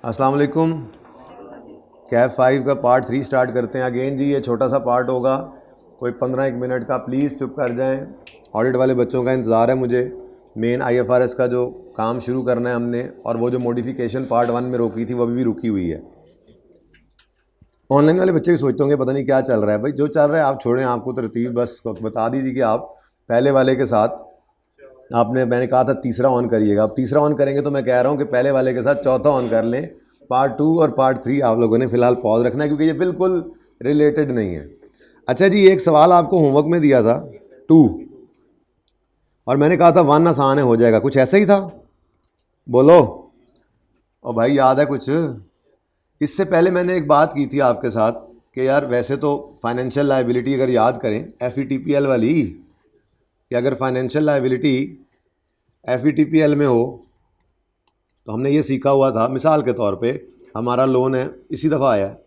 अस्सलाम वालेकुम। कैफ 5 का पार्ट 3 स्टार्ट करते हैं अगेन जी। ये छोटा सा पार्ट होगा, कोई 15-1 मिनट का। प्लीज़ चुप कर जाएं। ऑडिट वाले बच्चों का इंतज़ार है मुझे। मेन IFRS का जो काम शुरू करना है हमने, और वो जो मॉडिफिकेशन पार्ट 1 में रोकी थी वो अभी भी रुकी हुई है। ऑनलाइन वाले बच्चे भी सोचते होंगे पता नहीं क्या चल रहा है। भाई जो चल रहा है आप छोड़ें, आपको तरतीब बस बता दीजिए कि आप पहले वाले के साथ मैंने कहा था तीसरा ऑन करिएगा। अब तीसरा ऑन करेंगे तो मैं कह रहा हूँ कि पहले वाले के साथ चौथा ऑन कर लें। पार्ट 2 और पार्ट 3 आप लोगों ने फ़िलहाल पॉज रखना है क्योंकि ये बिल्कुल रिलेटेड नहीं है। अच्छा जी, एक सवाल आपको होमवर्क में दिया था 2, और मैंने कहा था 1 आसान है, हो जाएगा। कुछ ऐसा ही था, बोलो। और भाई याद है कुछ? इससे पहले मैंने एक बात की थी आपके साथ कि यार वैसे तो फाइनेंशियल लायबिलिटी अगर याद करें FETPL वाली, कि अगर फाइनेंशियल लायबिलिटी FETPL में हो तो हमने ये सीखा हुआ था। मिसाल के तौर पे हमारा लोन है, इसी दफ़ा आया है।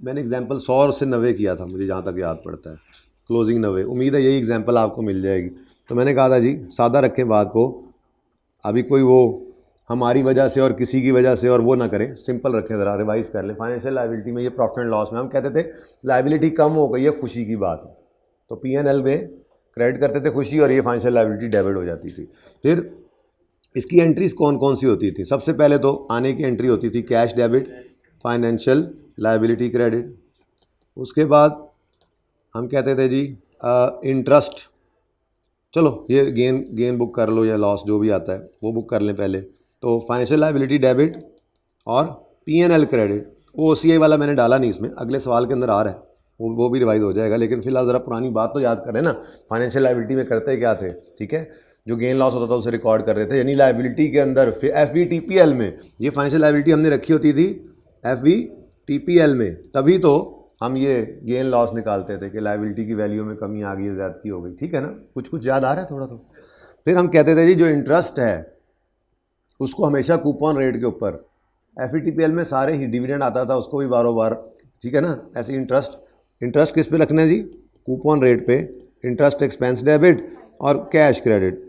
मैंने एग्जांपल 100 से 90 किया था, मुझे जहाँ तक याद पड़ता है, क्लोजिंग 90। उम्मीद है यही एग्जांपल आपको मिल जाएगी। तो मैंने कहा था जी सादा रखें बात को, अभी कोई वो हमारी वजह से और किसी की वजह से और वो ना करें, सिंपल रखें, ज़रा रिवाइज़ कर लें। फाइनेंशियल लायबिलिटी में ये प्रॉफिट एंड लॉस में हम कहते थे लायबिलिटी कम हो गई है, खुशी की बात है, तो P&L में क्रेडिट करते थे खुशी, और ये फाइनेंशियल लायबिलिटी डेबिट हो जाती थी। फिर इसकी एंट्रीज कौन कौन सी होती थी? सबसे पहले तो आने की एंट्री होती थी cash debit, financial liability credit. उसके बाद हम कहते थे जी इंटरेस्ट। चलो ये गेन बुक कर लो या लॉस जो भी आता है वो बुक कर लें पहले। तो फाइनेंशियल लायबिलिटी डेबिट और P&L क्रेडिट। वो OCI वाला मैंने डाला नहीं इसमें, अगले सवाल के अंदर आ रहा है, वो भी रिवाइज हो जाएगा। लेकिन फिलहाल ज़रा पुरानी बात तो याद करें ना, फाइनेंशियल लायबिलिटी में करते क्या थे, ठीक है? जो गेन लॉस होता था उसे रिकॉर्ड कर रहे थे, यानी लायबिलिटी के अंदर। फिर FETPL में ये फाइनेंशियल लायबिलिटी हमने रखी होती थी FETPL में, तभी तो हम ये गेन लॉस निकालते थे कि लायबिलिटी की वैल्यू में कमी आ गई, ज़्यादती हो गई, ठीक है ना? कुछ याद आ रहा है थोड़ा तो। फिर हम कहते थे जी जो इंटरेस्ट है उसको हमेशा कूपन रेट के ऊपर, FETPL में सारे ही डिविडेंड आता था उसको भी बारों बार, ठीक है ना? ऐसे इंटरेस्ट किस पे रखना है जी? कूपन रेट पे। इंटरेस्ट एक्सपेंस डेबिट और कैश क्रेडिट।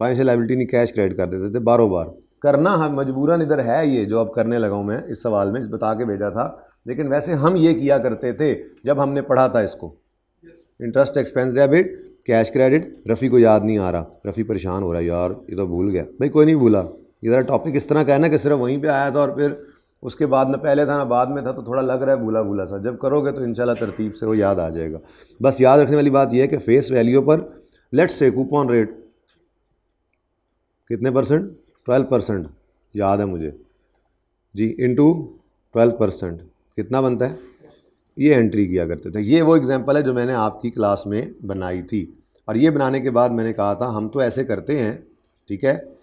फाइनेंशियल लायबिलिटी नहीं, कैश क्रेडिट कर देते थे बारों बार। करना हम मजबूरन इधर है, ये जो अब करने लगा हूँ मैं इस सवाल में, इस बता के भेजा था, लेकिन वैसे हम ये किया करते थे जब हमने पढ़ा था इसको। Interest expense debit, cash credit. Rafi को याद नहीं आ रहा, रफ़ी परेशान हो रहा है यार, ये तो भूल गया। भाई कोई नहीं भूला, इधर टॉपिक इस तरह का है ना कि सिर्फ वहीं पे आया था और फिर उसके बाद ना पहले था ना बाद में था, तो थोड़ा लग रहा है भूला भूला सा। जब करोगे तो इंशाल्लाह तरतीब से वो याद आ जाएगा। बस याद रखने वाली बात यह है कि फेस वैल्यू पर लेट्स से कूपन रेट कितने परसेंट? 12% याद है मुझे जी, इंटू 12% कितना बनता है? ये एंट्री किया करते थे। ये वो एग्जांपल है जो मैंने आपकी क्लास में बनाई थी, और ये बनाने के बाद मैंने कहा था हम तो ऐसे करते हैं, ठीक है?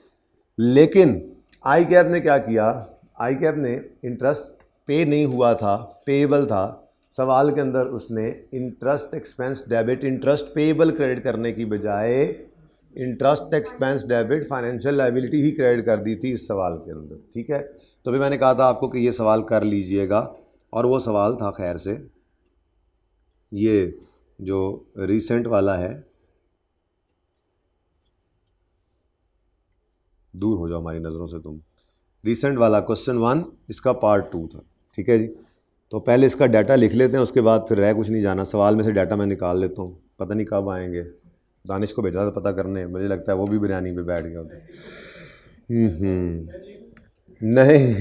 लेकिन ICAP ने क्या किया? ICAP ने इंटरेस्ट पे नहीं हुआ था, पेएबल था। सवाल के अंदर उसने interest expense debit, interest payable credit करने की बजाय interest expense debit financial liability ही क्रेडिट कर दी थी इस सवाल के अंदर, ठीक है? तो भी मैंने कहा था आपको कि ये सवाल कर लीजिएगा, और वो सवाल था खैर से ये जो रिसेंट वाला है, दूर हो जाओ हमारी नज़रों से तुम, रिसेंट वाला क्वेश्चन 1 इसका पार्ट 2 था, ठीक है जी? तो पहले इसका डाटा लिख लेते हैं, उसके बाद फिर रह कुछ नहीं जाना। सवाल में से डाटा मैं निकाल लेता हूँ, पता नहीं कब आएंगे। दानिश को भेजा था पता करने, मुझे लगता है वो भी बिरयानी पे बैठ गया होता। नहीं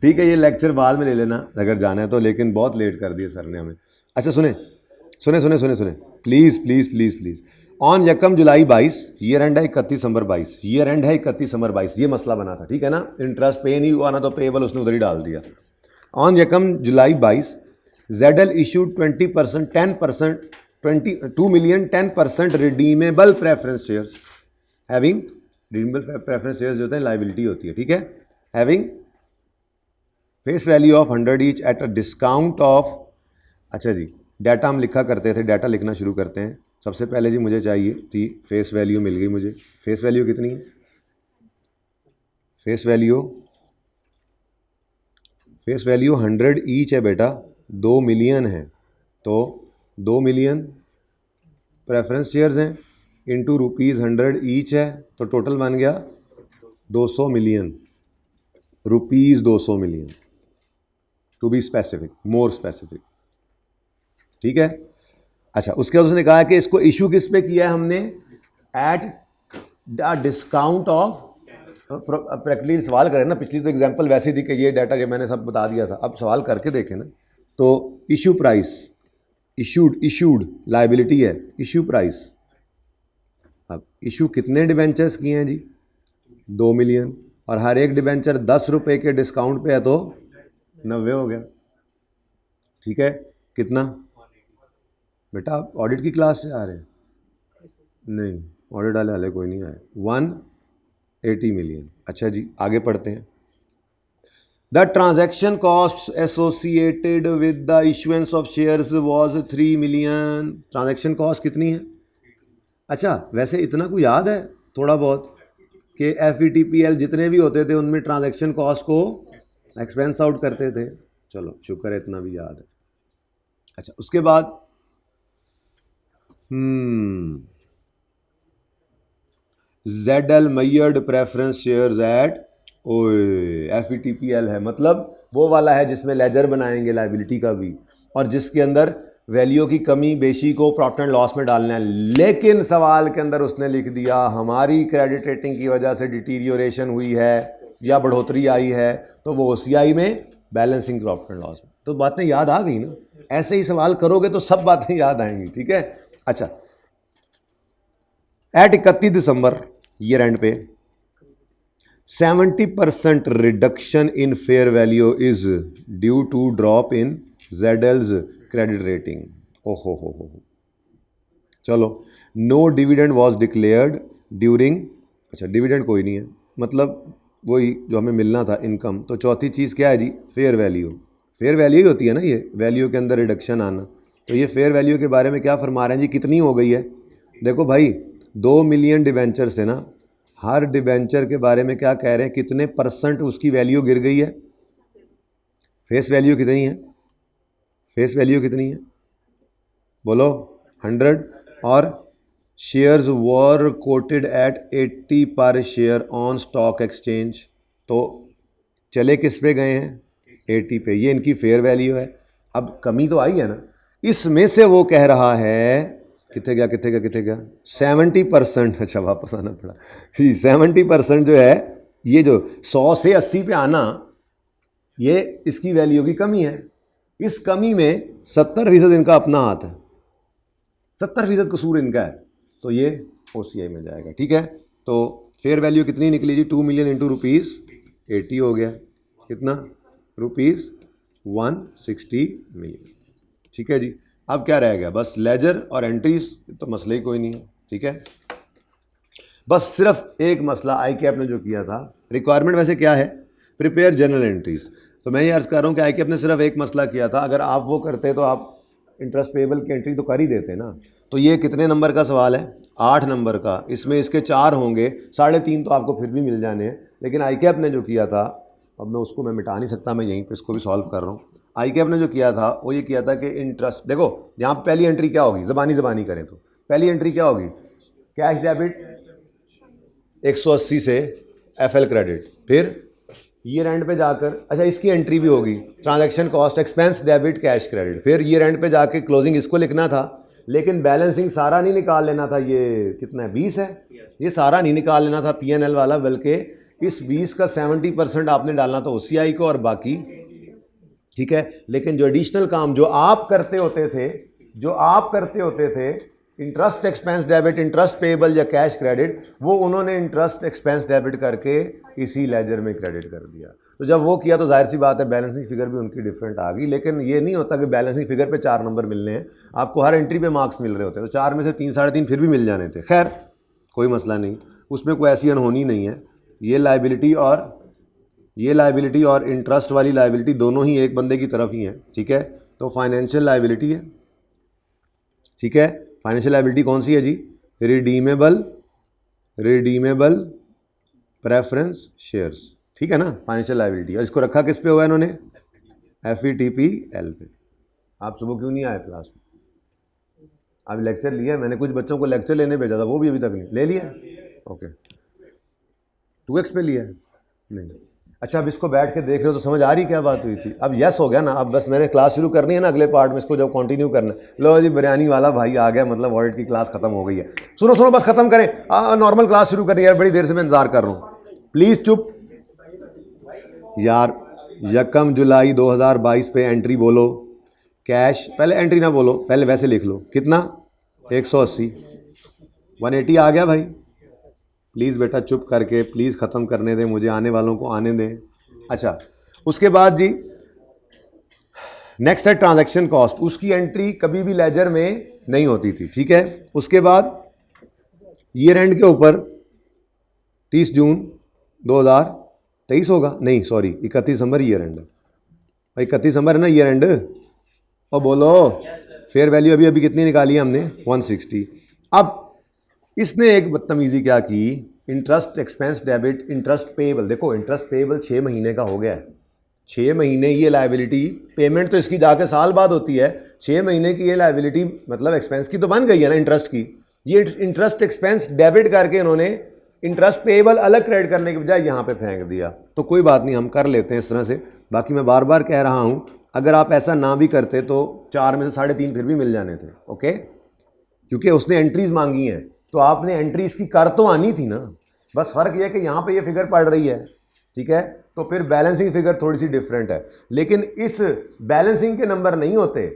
ठीक है, ये लेक्चर बाद में ले लेना अगर जाना है तो, लेकिन बहुत लेट कर दिया सर ने हमें। अच्छा सुने सुने सुने सुने सुने please please please please. On यकम जुलाई 22, ईयर एंड है 31 दिसंबर 22, ईयर एंड है 31 दिसंबर 22, ये मसला बना था, ठीक है ना? इंटरेस्ट पे नहीं हुआ ना, तो पेएबल उसने उधर ही डाल दिया। ऑन यकम जुलाई 22 ZL issued 20% 10% 2,010,000 redeemable preference shares having, redeemable preference shares जो होते हैं लायबिलिटी होती है, ठीक है? Having face value of 100 each at a discount of. अच्छा जी, डाटा हम लिखा करते थे, डाटा लिखना शुरू करते हैं। सबसे पहले जी मुझे चाहिए थी फेस वैल्यू, मिल गई मुझे। फेस वैल्यू कितनी है? फेस वैल्यू 100 ईच है बेटा, 2 मिलियन है, तो 2 मिलियन प्रेफरेंस शेयर्स हैं इंटू ₹100 ईच है, तो टोटल बन गया 200 million. ₹200 million, to be specific, more specific, ठीक है। अच्छा, उसके बाद उसने कहा कि इसको इशू किस पे किया है हमने, at the discount of, practically सवाल करें ना, पिछली तो एग्जांपल वैसे थी कि ये डाटा ये मैंने सब बता दिया था, अब सवाल करके देखें ना। तो इशू प्राइस, इशूड लाइबिलिटी है, इशू प्राइस, अब इशू कितने डिबेंचर्स किए हैं जी, 2 मिलियन, और हर एक डिबेंचर 10 रुपये के डिस्काउंट पे है तो 90 हो गया, ठीक है। कितना बेटा, आप ऑडिट की क्लास से आ रहे हैं? नहीं, ऑडिट वाले हाले कोई नहीं आए। 180 मिलियन। अच्छा जी, आगे पढ़ते हैं। The transaction cost associated with the issuance of shares was 3 million. Transaction cost कितनी है? अच्छा, वैसे इतना को याद है थोड़ा बहुत कि FVTPL जितने भी होते थे उनमें ट्रांजैक्शन कॉस्ट को एक्सपेंस आउट करते थे। चलो शुक्र है इतना भी याद है। अच्छा, उसके बाद ZL मयर्ड प्रेफरेंस शेयर्स एट, ओए FVTPL है, मतलब वो वाला है जिसमें लेजर बनाएंगे लाइबिलिटी का भी, और जिसके अंदर वैल्यू की कमी बेशी को प्रॉफिट एंड लॉस में डालना है। लेकिन सवाल के अंदर उसने लिख दिया हमारी क्रेडिट रेटिंग की वजह से डिटीरियोरेशन हुई है या बढ़ोतरी आई है, तो वो OCI में, बैलेंसिंग प्रॉफिट एंड लॉस में। तो बातें याद आ गई ना, ऐसे ही सवाल करोगे तो सब बातें याद आएंगी, ठीक है। अच्छा, एट 31 दिसंबर ईयर एंड पे 70% reduction in fair value is due to drop in ZL's credit rating. ओहो हो, चलो, no dividend was declared during, अच्छा डिविडेंड कोई नहीं है, मतलब वही जो हमें मिलना था इनकम। तो चौथी चीज़ क्या है जी, फेयर वैल्यू। फेयर वैल्यू ही होती है ना ये, वैल्यू के अंदर रिडक्शन आना। तो ये फेयर वैल्यू के बारे में क्या फरमा रहे हैं जी, कितनी हो गई है? देखो भाई, 2 मिलियन डिबेंचर्स थे ना, हर डिबेंचर के बारे में क्या कह रहे हैं, कितने % उसकी वैल्यू गिर गई है? फेस वैल्यू कितनी है? फेस वैल्यू कितनी है बोलो? 100, और शेयर्स वर कोटेड एट 80 पर शेयर ऑन स्टॉक एक्सचेंज। तो चले किस पे गए हैं? 80 पे। ये इनकी फेयर वैल्यू है। अब कमी तो आई है ना, इसमें से वो कह रहा है कितने गया 70%। अच्छा, वापस आना पड़ा। 70% जो है, ये जो 100 से 80 पे आना, ये इसकी वैल्यू की कमी है। इस कमी में 70% इनका अपना हाथ है, 70% कसूर इनका है, तो ये OCI में जाएगा, ठीक है। तो फेयर वैल्यू कितनी निकली जी? 2 मिलियन इंटू ₹80 हो गया, कितना? ₹160 मिलियन, ठीक है जी। अब क्या रह गया? बस लेजर और एंट्रीज, तो मसला ही कोई नहीं है, ठीक है। बस सिर्फ एक मसला ICAP ने जो किया था, रिक्वायरमेंट वैसे क्या है, प्रिपेयर जनरल एंट्रीज। तो मैं ये अर्ज़ कर रहा हूँ कि ICAP ने सिर्फ एक मसला किया था, अगर आप वो करते तो आप इंटरेस्ट पेबल की एंट्री तो कर ही देते ना। तो ये कितने नंबर का सवाल है? 8 नंबर का। इसमें इसके 4 होंगे, 3.5 तो आपको फिर भी मिल जाने हैं। लेकिन ICAP ने जो किया था, अब मैं उसको मिटा नहीं सकता, मैं यहीं पे इसको भी सॉल्व कर रहा हूँ। ICAP ने जो किया था वो ये किया था कि इंटरेस्ट, देखो यहाँ पहली एंट्री क्या होगी, ज़बानी करें तो पहली एंट्री क्या होगी? कैश डेबिट 180 से FL क्रेडिट, फिर ईयर एंड पे जाकर, अच्छा इसकी एंट्री भी होगी, transaction cost expense debit cash credit, फिर ईयर एंड पे जाके क्लोजिंग इसको लिखना था, लेकिन बैलेंसिंग सारा नहीं निकाल लेना था। ये कितना है? 20 है। ये सारा नहीं निकाल लेना था P&L वाला, बल्कि इस 20 का 70% आपने डालना था OCI को और बाकी, ठीक है। लेकिन जो एडिशनल काम जो आप करते होते थे, interest expense debit, interest payable या कैश क्रेडिट, वो उन्होंने इंटरेस्ट एक्सपेंस डेबिट करके इसी लेजर में क्रेडिट कर दिया। तो जब वो किया तो जाहिर सी बात है बैलेंसिंग फिगर भी उनकी डिफरेंट आ गई। लेकिन ये नहीं होता कि बैलेंसिंग फिगर पे 4 नंबर मिलने हैं, आपको हर एंट्री पे मार्क्स मिल रहे होते हैं, तो 4 में से 3 3.5 फिर भी मिल जाने थे। खैर कोई मसला नहीं, उसमें कोई ऐसी अनहोनी नहीं है। ये लाइबिलिटी और इंटरेस्ट वाली लाइबिलिटी दोनों ही एक बंदे की तरफ ही है, ठीक है। तो फाइनेंशियल लाइबिलिटी है, ठीक है। फाइनेंशियल लाइबिलिटी कौन सी है जी? रिडीमेबल प्रेफरेंस शेयर्स, ठीक है ना, फाइनेंशियल लाइबिलिटी। और इसको रखा किस पे हुआ इन्होंने? FVTPL पे। आप सुबह क्यों नहीं आए क्लास में? अब लेक्चर लिया मैंने, कुछ बच्चों को लेक्चर लेने भेजा था, वो भी अभी तक नहीं ले लिया। ओके, 2x पे लिया है? नहीं। अच्छा, अब इसको बैठ के देख रहे हो तो समझ आ रही क्या बात हुई थी? अब यस हो गया ना। अब बस मैंने क्लास शुरू करनी है ना अगले पार्ट में, इसको जब कंटिन्यू करना है। लो जी, बिरयानी वाला भाई आ गया, मतलब ऑडिट की क्लास खत्म हो गई है। सुनो सुनो, बस खत्म करें, नॉर्मल क्लास शुरू करनी है यार, बड़ी देर से मैं इंतजार कर रहा हूँ। प्लीज चुप यार। 1 जुलाई 2022 पे एंट्री बोलो। कैश, पहले एंट्री ना बोलो, पहले वैसे लिख लो। कितना? 180। 180 आ गया भाई। प्लीज़ बेटा चुप करके, प्लीज़ ख़त्म करने दें, मुझे आने वालों को आने दें। अच्छा, उसके बाद जी नेक्स्ट है ट्रांजैक्शन कॉस्ट। उसकी एंट्री कभी भी लेजर में नहीं होती थी, ठीक है। उसके बाद ईयर एंड के ऊपर 30 जून 2023 होगा, नहीं सॉरी 31 दिसंबर ईयर एंड है। 31 दिसंबर है ना ईयर एंड। और बोलो फेयर वैल्यू अभी अभी कितनी निकाली है हमने? 160। अब इसने एक बदतमीजी क्या की, interest expense debit interest payable. देखो इंटरेस्ट पेएबल 6 महीने का हो गया है। 6 महीने ये लायबिलिटी, पेमेंट तो इसकी जाके साल बाद होती है। 6 महीने की ये लायबिलिटी मतलब एक्सपेंस की तो बन गई है ना, इंटरेस्ट की। ये इंटरेस्ट एक्सपेंस डेबिट करके इन्होंने इंटरेस्ट पेएबल अलग क्रेडिट करने के बजाय यहाँ पे फेंक दिया। तो कोई बात नहीं, हम कर लेते हैं इस तरह से। बाकी मैं बार बार कह रहा हूँ, अगर आप ऐसा ना भी करते तो 4 में से 3.5 फिर भी मिल जाने थे, ओके। क्योंकि उसने एंट्रीज मांगी हैं तो आपने एंट्री इसकी कर तो आनी थी ना। बस फर्क यह है कि यहाँ पे ये फिगर पड़ रही है, ठीक है। तो फिर बैलेंसिंग फिगर थोड़ी सी डिफरेंट है, लेकिन इस बैलेंसिंग के नंबर नहीं होते,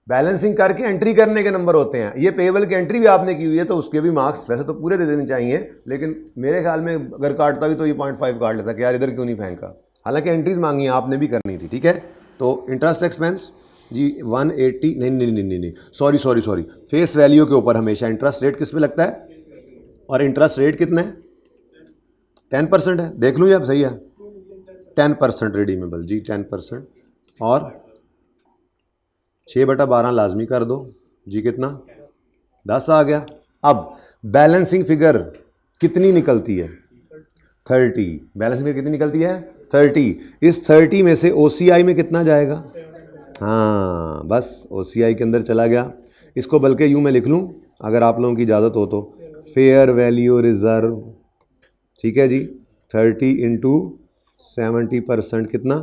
बैलेंसिंग करके एंट्री करने के नंबर होते हैं। ये पेएबल की एंट्री भी आपने की हुई है तो उसके भी मार्क्स वैसे तो पूरे दे देने चाहिए, लेकिन मेरे ख्याल में अगर काटता भी तो ये 0.5 काट लेता कि यार इधर क्यों नहीं फेंका। हालांकि एंट्रीज मांगी है आपने भी करनी थी, ठीक है। तो इंटरेस्ट एक्सपेंस जी 180, नहीं सॉरी, फेस वैल्यू के ऊपर हमेशा इंटरेस्ट रेट किस पे लगता है, और इंटरेस्ट रेट कितना है? 10% है। देख लूँ अब सही है, 10% रिडीमेबल जी, 10%। और 6/12 लाजमी कर दो जी, कितना? 10 आ गया। अब बैलेंसिंग फिगर कितनी निकलती है? 30। बैलेंसिंग फिगर कितनी निकलती है? 30। इस 30 में से OCI में कितना जाएगा? हाँ बस OCI के अंदर चला गया। इसको बल्कि यूँ मैं लिख लूँ अगर आप लोगों की इजाज़त हो तो, फेयर वैल्यू रिज़र्व, ठीक है जी। 30 इंटू 70% कितना?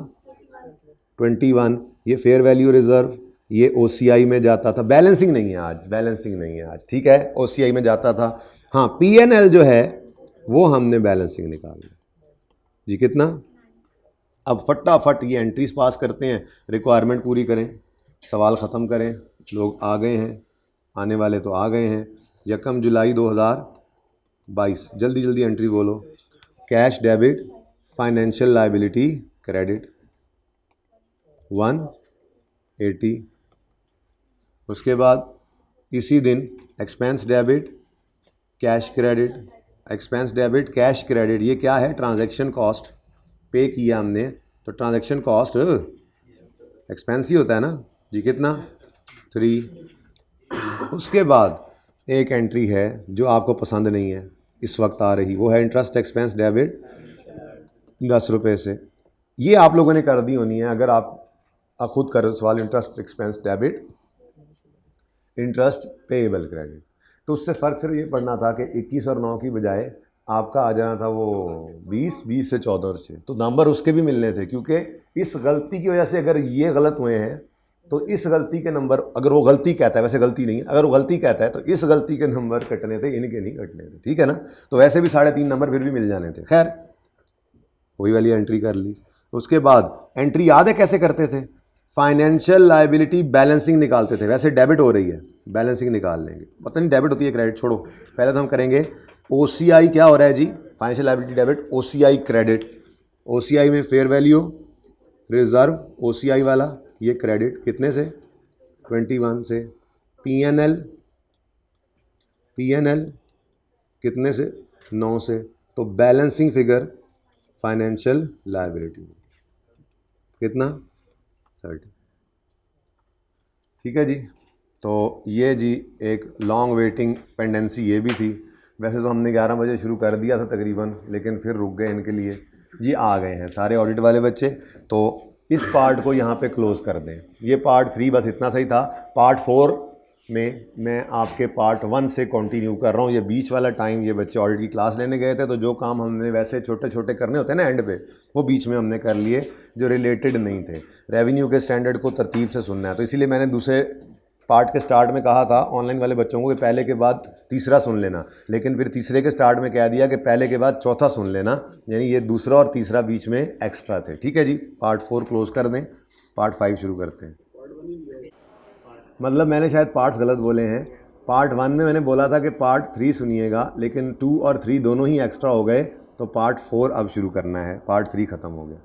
21। ये फेयर वैल्यू रिज़र्व, ये OCI में जाता था। बैलेंसिंग नहीं है आज, बैलेंसिंग नहीं है आज, ठीक है। OCI में जाता था। हाँ, PNL जो है वो हमने बैलेंसिंग निकालना जी। कितना? अब फटाफट ये एंट्रीज पास करते हैं, रिक्वायरमेंट पूरी करें, सवाल ख़त्म करें। लोग आ गए हैं, आने वाले तो आ गए हैं। 1 जुलाई 2022, जल्दी जल्दी एंट्री बोलो। Cash debit, financial liability credit 180। उसके बाद इसी दिन expense debit cash credit, expense debit cash credit. ये क्या है? ट्रांजैक्शन कॉस्ट पे किया हमने, तो ट्रांजैक्शन कॉस्ट एक्सपेंस ही होता है ना जी। कितना? 3। उसके बाद एक एंट्री है जो आपको पसंद नहीं है इस वक्त आ रही, वो है इंटरेस्ट एक्सपेंस डेबिट 10 रुपये से। ये आप लोगों ने कर दी होनी है अगर आप खुद कर सवाल। Interest expense debit interest payable credit, तो उससे फ़र्क सिर्फ ये पड़ना था कि 21 और 9 की बजाय आपका आ जाना था वो 20 से 14 से, तो नंबर उसके भी मिलने थे। क्योंकि इस गलती की वजह से अगर ये गलत हुए हैं तो इस गलती के नंबर, अगर वो गलती कहता है, वैसे गलती नहीं है, अगर वो गलती कहता है तो इस गलती के नंबर कटने थे, इनके नहीं कटने थे, ठीक है ना। तो वैसे भी 3.5 नंबर फिर भी मिल जाने थे। खैर वही वाली एंट्री कर ली। उसके बाद एंट्री याद है कैसे करते थे? फाइनेंशियल लायबिलिटी बैलेंसिंग निकालते थे। वैसे डेबिट हो रही है, बैलेंसिंग निकाल लेंगे। पता नहीं डेबिट होती है क्रेडिट, छोड़ो, पहले तो हम करेंगे OCI क्या हो रहा है जी? Financial liability debit, OCI credit. OCI में फेयर वैल्यू रिजर्व, OCI वाला ये क्रेडिट कितने से? 21 से। PNL कितने से? 9 से। तो बैलेंसिंग फिगर फाइनेंशियल लायबिलिटी कितना? 30। ठीक है जी। तो ये जी एक लॉन्ग वेटिंग पेंडेंसी ये भी थी। वैसे तो हमने 11 बजे शुरू कर दिया था तकरीबन, लेकिन फिर रुक गए इनके लिए जी। आ गए हैं सारे ऑडिट वाले बच्चे, तो इस पार्ट को यहाँ पे क्लोज़ कर दें। ये पार्ट 3 बस इतना सही था। पार्ट 4 में मैं आपके पार्ट 1 से कंटिन्यू कर रहा हूँ। ये बीच वाला टाइम ये बच्चे ऑलरेडी क्लास लेने गए थे, तो जो काम हमने वैसे छोटे छोटे करने होते हैं ना एंड पे, वो बीच में हमने कर लिए जो रिलेटेड नहीं थे। रेवेन्यू के स्टैंडर्ड को तरतीब से सुनना है, तो इसीलिए मैंने दूसरे पार्ट के स्टार्ट में कहा था ऑनलाइन वाले बच्चों को कि पहले के बाद तीसरा सुन लेना, लेकिन फिर तीसरे के स्टार्ट में कह दिया कि पहले के बाद चौथा सुन लेना, यानी ये दूसरा और तीसरा बीच में एक्स्ट्रा थे। ठीक है जी, पार्ट 4 क्लोज कर दें, पार्ट 5 शुरू करते हैं। मतलब मैंने शायद पार्ट्स गलत बोले हैं। पार्ट 1 में मैंने बोला था कि पार्ट 3 सुनिएगा, लेकिन 2 और 3 दोनों ही एक्स्ट्रा हो गए, तो पार्ट 4 अब शुरू करना है, पार्ट 3 ख़त्म हो गया।